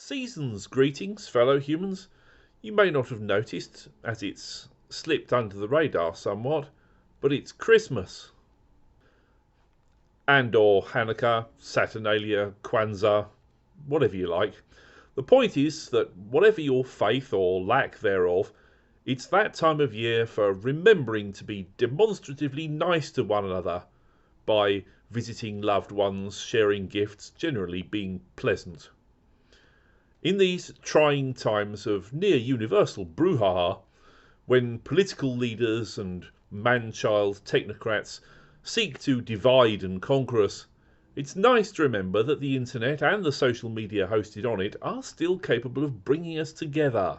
Season's greetings, fellow humans. You may not have noticed, as it's slipped under the radar somewhat, but it's Christmas. And or Hanukkah, Saturnalia, Kwanzaa, whatever you like. The point is that whatever your faith or lack thereof, it's that time of year for remembering to be demonstratively nice to one another by visiting loved ones, sharing gifts, generally being pleasant. In these trying times of near universal brouhaha, when political leaders and man-child technocrats seek to divide and conquer us, it's nice to remember that the internet and the social media hosted on it are still capable of bringing us together.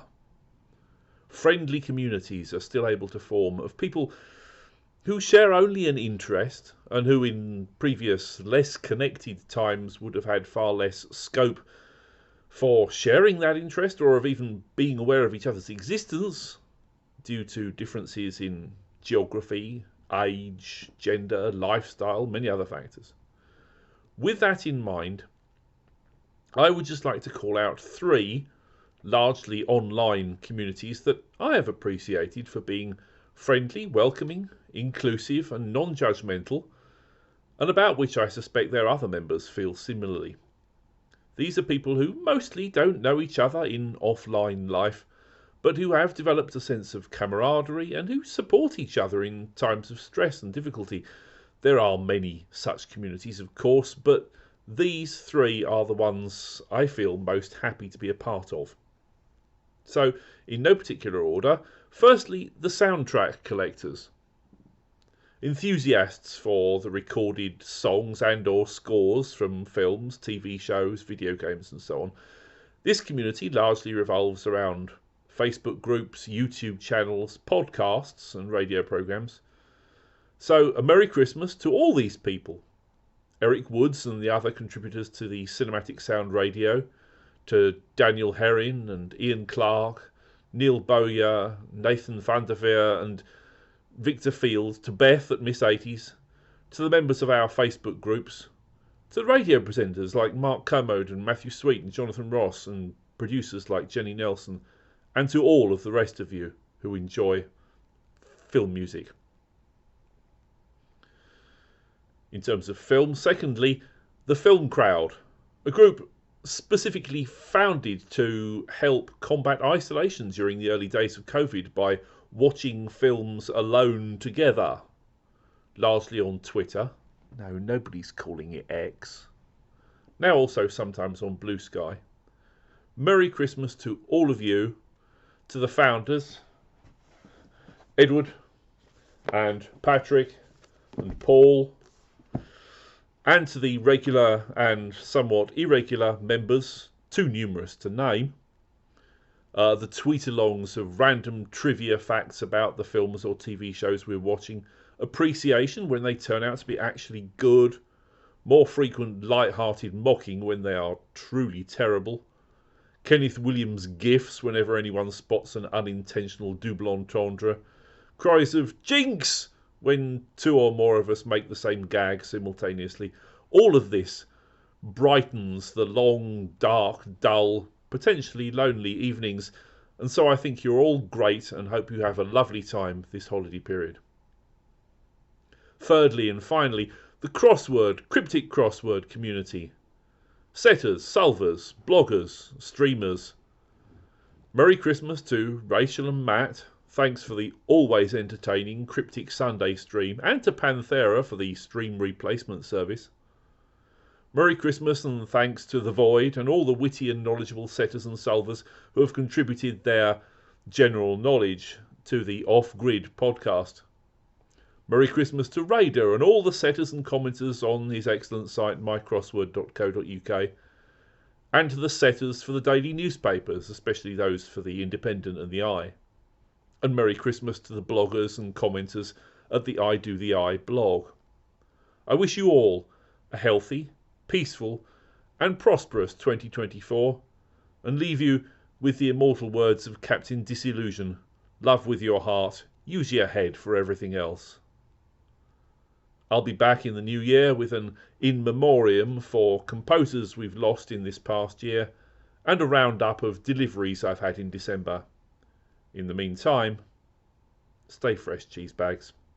Friendly communities are still able to form of people who share only an interest and who in previous less connected times would have had far less scope for sharing that interest or of even being aware of each other's existence due to differences in geography, age, gender, lifestyle, many other factors. With that in mind, I would just like to call out three largely online communities that I have appreciated for being friendly, welcoming, inclusive and non-judgmental, and about which I suspect their other members feel similarly. These are people who mostly don't know each other in offline life, but who have developed a sense of camaraderie and who support each other in times of stress and difficulty. There are many such communities, of course, but these three are the ones I feel most happy to be a part of. So, in no particular order, firstly, the soundtrack collectors. Enthusiasts for the recorded songs and or scores from films, TV shows, video games and so on. This community largely revolves around Facebook groups, YouTube channels, podcasts and radio programmes. So a Merry Christmas to all these people. Eric Woods and the other contributors to the Cinematic Sound Radio, to Daniel Herrin and Ian Clark, Neil Bowyer, Nathan van der Veer and Victor Field, to Beth at Miss 80s, to the members of our Facebook groups, to the radio presenters like Mark Kermode and Matthew Sweet and Jonathan Ross, and producers like Jenny Nelson, and to all of the rest of you who enjoy film music. In terms of film, secondly, the Film Crowd, a group specifically founded to help combat isolation during the early days of COVID by watching films alone together, largely on Twitter. No, nobody's calling it X. Now also sometimes on Blue Sky. Merry Christmas to all of you, to the founders, Edward and Patrick and Paul, and to the regular and somewhat irregular members, too numerous to name. The tweet-alongs of random trivia facts about the films or TV shows we're watching, appreciation when they turn out to be actually good, more frequent light-hearted mocking when they are truly terrible, Kenneth Williams gifs whenever anyone spots an unintentional double entendre, cries of jinx when two or more of us make the same gag simultaneously. All of this brightens the long, dark, dull, potentially lonely evenings, and so I think you're all great and hope you have a lovely time this holiday period. Thirdly and finally, the cryptic crossword community. Setters, solvers, bloggers, streamers. Merry Christmas to Rachel and Matt. Thanks for the always entertaining Cryptic Sunday stream, and to Panthera for the stream replacement service. Merry Christmas and thanks to The Void and all the witty and knowledgeable setters and solvers who have contributed their general knowledge to the Off-Grid podcast. Merry Christmas to Raider and all the setters and commenters on his excellent site mycrossword.co.uk, and to the setters for the daily newspapers, especially those for the Independent and the Eye. And Merry Christmas to the bloggers and commenters at the I Do the Eye blog. I wish you all a healthy, peaceful and prosperous 2024, and leave you with the immortal words of Captain Disillusion: love with your heart, use your head for everything else. I'll be back in the new year with an in memoriam for composers we've lost in this past year, and a roundup of deliveries I've had in December. In the meantime, stay fresh, cheese bags.